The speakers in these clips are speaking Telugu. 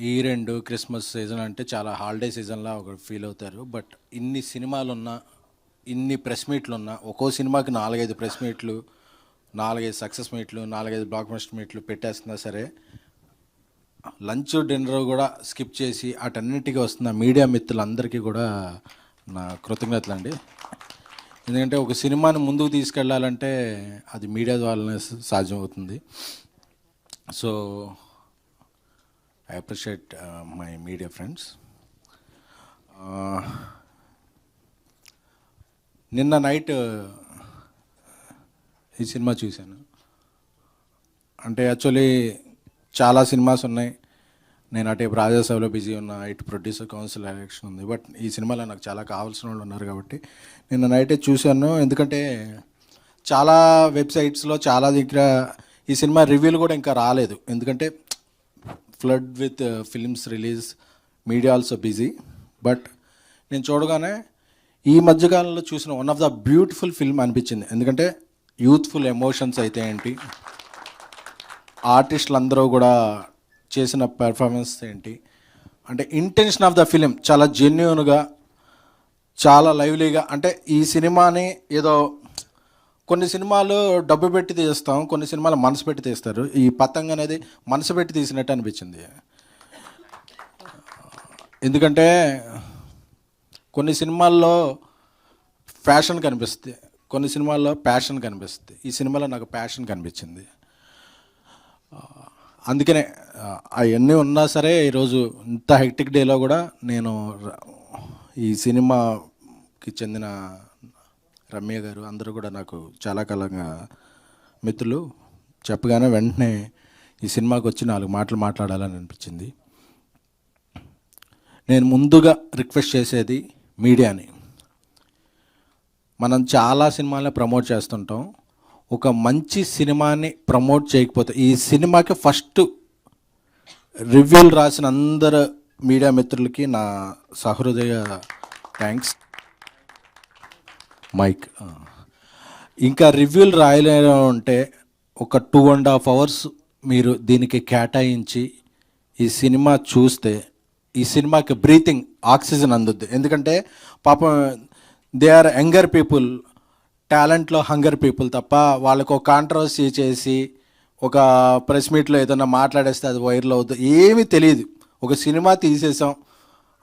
ఈ 2 క్రిస్మస్ సీజన్ అంటే చాలా హాలిడే సీజన్‌లా ఒక ఫీల్ అవుతారు. బట్ ఇన్ని సినిమాలున్నా, ఇన్ని ప్రెస్ మీట్లున్నా, ఒక్కో సినిమాకి 4, 5 ప్రెస్ మీట్లు, 4, 5 సక్సెస్ మీట్లు, 4, 5 బ్లాక్ బస్టర్ మీట్లు పెట్టేస్తున్నా సరే, లంచ్, డిన్నర్ కూడా స్కిప్ చేసి అటన్నిటికీ వస్తున్న మీడియా మిత్రులందరికీ కూడా నా కృతజ్ఞతలండి. ఎందుకంటే ఒక సినిమాని ముందుకు తీసుకెళ్ళాలంటే అది మీడియా ద్వారానే సాధ్యమవుతుంది. So I appreciate my media friends. నిన్న నైట్ ఈ సినిమా చూశాను. అంటే యాక్చువల్లీ చాలా సినిమాస్ ఉన్నాయి. నేను అటు రాజాసభలో బిజీ ఉన్నా, ఇటు ప్రొడ్యూసర్ కౌన్సిల్ ఎలక్షన్ ఉంది. బట్ ఈ సినిమాలో నాకు చాలా కావాల్సిన వాళ్ళు ఉన్నారు కాబట్టి నిన్న నైటే చూశాను. ఎందుకంటే చాలా వెబ్సైట్స్లో చాలా దగ్గర ఈ సినిమా రివ్యూలు కూడా ఇంకా రాలేదు. ఎందుకంటే flood with films release, media also busy. But నేను చూడగానే ఈ మధ్యకాలంలో చూసిన one of the beautiful film అనిపించింది. ఎందుకంటే యూత్ఫుల్ ఎమోషన్స్ అయితే ఏంటి, ఆర్టిస్టులు అందరూ కూడా చేసిన పెర్ఫార్మెన్స్ ఏంటి, అంటే ఇంటెన్షన్ ఆఫ్ ద ఫిలిం చాలా జెన్యూన్గా, చాలా లైవ్లీగా. అంటే ఈ సినిమాని ఏదో కొన్ని సినిమాలు డబ్బు పెట్టి తీస్తాం, కొన్ని సినిమాలు మనసు పెట్టి తీస్తారు. ఈ పతంగ్ అనేది మనసు పెట్టి తీసినట్టు అనిపించింది. ఎందుకంటే కొన్ని సినిమాల్లో ఫ్యాషన్ కనిపిస్తుంది, కొన్ని సినిమాల్లో ప్యాషన్ కనిపిస్తుంది. ఈ సినిమాలో నాకు ప్యాషన్ కనిపించింది. అందుకనే అవన్నీ ఉన్నా సరే ఈరోజు ఇంత హెక్టిక్ డేలో కూడా నేను ఈ సినిమాకి చెందిన రమ్య గారు అందరూ కూడా నాకు చాలా కాలంగా మిత్రులు. చెప్పగానే వెంటనే ఈ సినిమాకి వచ్చి 4 మాటలు మాట్లాడాలని అనిపించింది. నేను ముందుగా రిక్వెస్ట్ చేసేది మీడియాని, మనం చాలా సినిమాలని ప్రమోట్ చేస్తుంటాం. ఒక మంచి సినిమాని ప్రమోట్ చేయకపోతే, ఈ సినిమాకి ఫస్ట్ రివ్యూలు రాసిన అందరు మీడియా మిత్రులకి నా సహృదయ థ్యాంక్స్. మైక్ ఇంకా రివ్యూలు రాయలేను అంటే ఒక 2.5 hours మీరు దీనికి కేటాయించి ఈ సినిమా చూస్తే ఈ సినిమాకి బ్రీతింగ్ ఆక్సిజన్ అందుద్ది. ఎందుకంటే పాపం దే ఆర్ యంగర్ పీపుల్, టాలెంట్లో హంగర్ పీపుల్ తప్ప వాళ్ళకు ఒక కాంట్రవర్సీ చేసి ఒక ప్రెస్ మీట్లో ఏదైనా మాట్లాడేస్తే అది వైరల్ అవుతుంది, ఏమీ తెలియదు. ఒక సినిమా తీసేసాం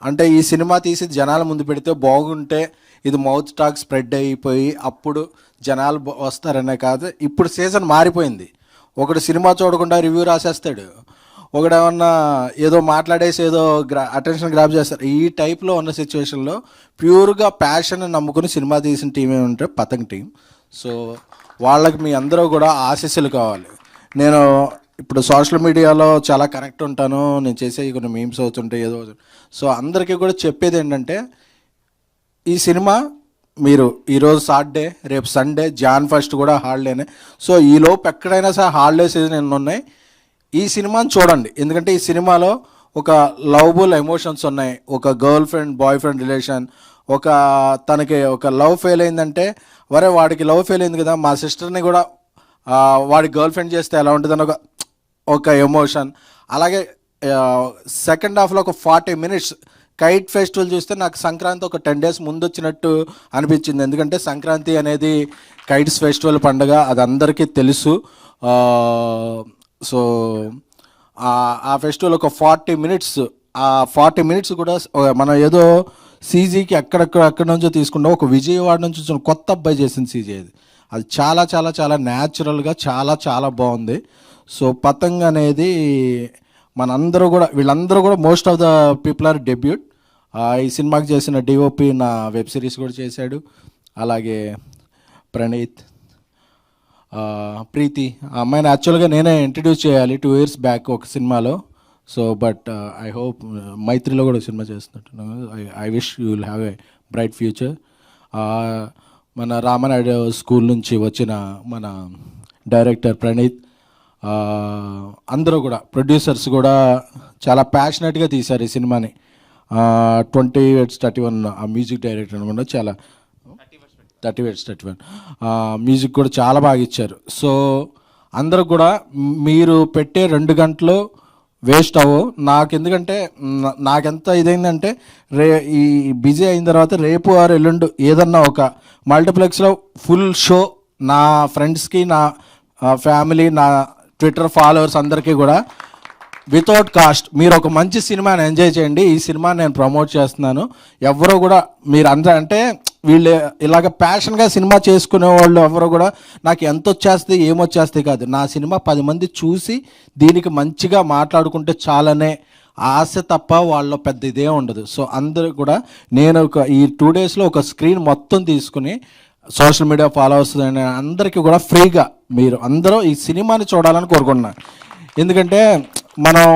అంటే ఈ సినిమా తీసి జనాల ముందు పెడితే బాగుంటే ఇది మౌత్ టాక్ స్ప్రెడ్ అయిపోయి అప్పుడు జనాలు వస్తారనే కాదు. ఇప్పుడు సీజన్ మారిపోయింది. ఒకడు సినిమా చూడకుండా రివ్యూ రాసేస్తాడు, ఒకడేమన్నా ఏదో మాట్లాడేసి ఏదో అటెన్షన్ గ్రాప్ చేస్తారు. ఈ టైప్లో ఉన్న సిచ్యువేషన్లో ప్యూర్గా ప్యాషన్ నమ్ముకుని సినిమా తీసిన టీం ఏమంటే పతంగ్ టీం. సో వాళ్ళకి మీ అందరూ కూడా ఆశీస్సులు కావాలి. నేను ఇప్పుడు సోషల్ మీడియాలో చాలా కనెక్ట్ ఉంటాను, నేను చేసే కొన్ని మీమ్స్ అవుతుంటాయి ఏదో. సో అందరికీ కూడా చెప్పేది ఏంటంటే ఈ సినిమా మీరు ఈరోజు సాటర్డే, రేపు సండే, Jan 1st కూడా హాలిడేనే. సో ఈలోపు ఎక్కడైనా సరే హాలిడే సీజన్ ఎన్ని ఉన్నాయి, ఈ సినిమాని చూడండి. ఎందుకంటే ఈ సినిమాలో ఒక లవబుల్ ఎమోషన్స్ ఉన్నాయి. ఒక girl friend boy friend relation, ఒక తనకి ఒక లవ్ ఫెయిల్ అయిందంటే వరే వాడికి లవ్ ఫెయిల్ అయింది కదా, మా సిస్టర్ని కూడా వాడి గర్ల్ ఫ్రెండ్ చేస్తే ఎలా ఉంటుందని ఒక ఎమోషన్. అలాగే సెకండ్ హాఫ్లో ఒక 40 minutes కైట్ ఫెస్టివల్ చూస్తే నాకు సంక్రాంతి ఒక 10 days ముందు వచ్చినట్టు అనిపించింది. ఎందుకంటే సంక్రాంతి అనేది కైట్స్ ఫెస్టివల్ పండుగ, అది అందరికీ తెలుసు. సో ఆ ఫెస్టివల్ ఒక 40 minutes, ఆ 40 minutes కూడా మనం ఏదో సీజీకి అక్కడి నుంచో తీసుకుంటాం. ఒక విజయవాడ నుంచి వచ్చిన కొత్త అబ్బాయి చేసిన సీజీ అది చాలా చాలా చాలా న్యాచురల్గా చాలా చాలా బాగుంది. సో పతంగ్ అనేది మనందరూ కూడా, వీళ్ళందరూ కూడా most of the people are debut. ఈ సినిమాకి చేసిన డిఓపి నా వెబ్ సిరీస్ కూడా చేశాడు. అలాగే ప్రణీత్, ప్రీతి, ఆ అమ్మాయిని యాక్చువల్గా నేనే ఇంట్రడ్యూస్ చేయాలి 2 years బ్యాక్ ఒక సినిమాలో. సో బట్ ఐ హోప్ మైత్రిలో కూడా సినిమా చేస్తున్నట్టున్నాను. I wish you will have a bright future. మన రామనాయుడు స్కూల్ నుంచి వచ్చిన మన డైరెక్టర్ ప్రణీత్, అందరూ కూడా ప్రొడ్యూసర్స్ కూడా చాలా ప్యాషనెట్గా తీశారు ఈ సినిమాని. 20/31 ఆ మ్యూజిక్ డైరెక్టర్ అనుకుంటా, చాలా 30/31 మ్యూజిక్ కూడా చాలా బాగా ఇచ్చారు. సో అందరూ కూడా మీరు పెట్టే 2 గంటలు వేస్ట్ అవ్వు. నాకు ఎందుకంటే నాకెంత ఇదైందంటే ఈ బిజీ అయిన తర్వాత రేపు ఆరు ఎల్లుండు ఏదన్నా ఒక మల్టీప్లెక్స్లో ఫుల్ షో నా ఫ్రెండ్స్కి, నా ఫ్యామిలీ, నా ట్విట్టర్ ఫాలోవర్స్ అందరికీ కూడా వితౌట్ కాస్ట్ మీరు ఒక మంచి సినిమాని ఎంజాయ్ చేయండి. ఈ సినిమా నేను ప్రమోట్ చేస్తున్నాను. ఎవరో కూడా మీరు అందరూ అంటే వీళ్ళు ఇలాగ ప్యాషన్గా సినిమా చేసుకునే వాళ్ళు ఎవరో కూడా నాకు ఎంత వచ్చేస్తుంది ఏమొచ్చేస్తాయి కాదు, నా సినిమా 10 మంది చూసి దీనికి మంచిగా మాట్లాడుకుంటే చాలనే ఆశ తప్ప వాళ్ళ పెద్ద ఇదే ఉండదు. సో అందరూ కూడా నేను ఈ 2 డేస్లో ఒక స్క్రీన్ మొత్తం తీసుకుని సోషల్ మీడియా ఫాలోవర్స్ అందరికీ కూడా ఫ్రీగా మీరు అందరూ ఈ సినిమాని చూడాలని కోరుకుంటున్నాను. ఎందుకంటే మనం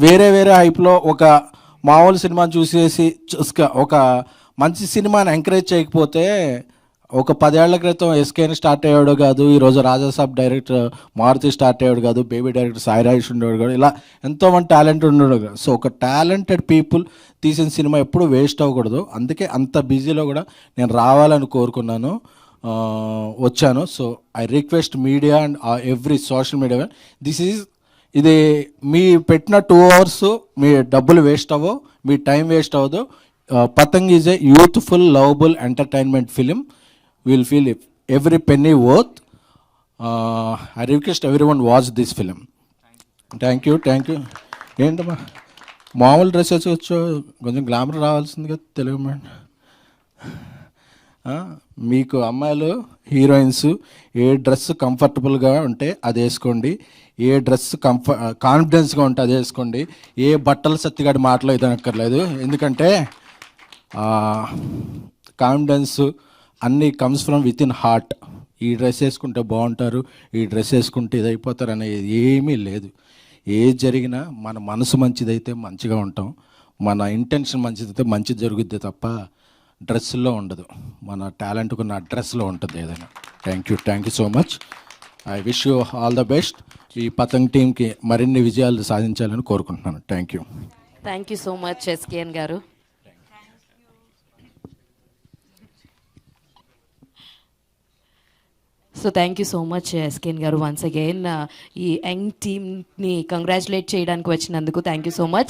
వేరే హైప్లో ఒక మామూలు సినిమాని చూసేసి ఒక మంచి సినిమాని ఎంకరేజ్ చేయకపోతే ఒక 10 ఏళ్ల క్రితం ఎస్కేని స్టార్ట్ అయ్యాడు కాదు, ఈరోజు రాజాసాబ్ డైరెక్టర్ మారుతి స్టార్ట్ అయ్యాడు కాదు, బేబీ డైరెక్టర్ సాయి రాజేష్ ఉండేవాడు కాదు, ఇలా ఎంతోమంది టాలెంట్ ఉండేవాడు కాదు. సో ఒక టాలెంటెడ్ పీపుల్ తీసిన సినిమా ఎప్పుడు వేస్ట్ అవ్వకూడదు. అందుకే అంత బిజీలో కూడా నేను రావాలని కోరుకున్నాను, వచ్చాను. So I request media and every social media, ఇది మీ పెట్టిన 2 hours మీ డబ్బులు వేస్ట్ అవ్వవు, మీ టైం వేస్ట్ అవ్వదు. Patang is a youthful lovable entertainment film. Will feel every penny worth. I request everyone watch this film. Thank you. ఏంటమ్మా మామూలు డ్రెస్ వేసుకోవచ్చు, కొంచెం గ్లామర్ రావాల్సింది కదా తెలుగు మేడం. మీకు అమ్మాయిలు హీరోయిన్స్ ఏ డ్రెస్ కంఫర్టబుల్గా ఉంటే అది వేసుకోండి, ఏ డ్రెస్ కాన్ఫిడెన్స్గా ఉంటే అది వేసుకోండి. ఏ బట్టలు సత్తిగాడి మాటలు ఇది అనక్కర్లేదు. ఎందుకంటే కాన్ఫిడెన్స్ అన్నీ comes from with in heart. ఈ డ్రెస్ వేసుకుంటే బాగుంటారు, ఈ డ్రెస్ వేసుకుంటే ఇది అయిపోతారు అనేది ఏమీ లేదు. ఏది జరిగినా మన మనసు మంచిదైతే మంచిగా ఉంటాం, మన ఇంటెన్షన్ మంచిదైతే మంచిది జరుగుద్ది తప్ప డ్రెస్సుల్లో ఉండదు. మన టాలెంట్కు ఉన్న డ్రెస్లో ఉంటుంది ఏదైనా. Thank you so much. I wish you all the best. ఈ పతంగ్ టీంకి మరిన్ని విజయాలు సాధించాలని కోరుకుంటున్నాను. Thank you so much SKN garu. So thank you so much SKN garu once again ఈ యంగ్ టీమ్ని కంగ్రాచులేట్ చేయడానికి వచ్చినందుకు థ్యాంక్ యూ సో మచ్.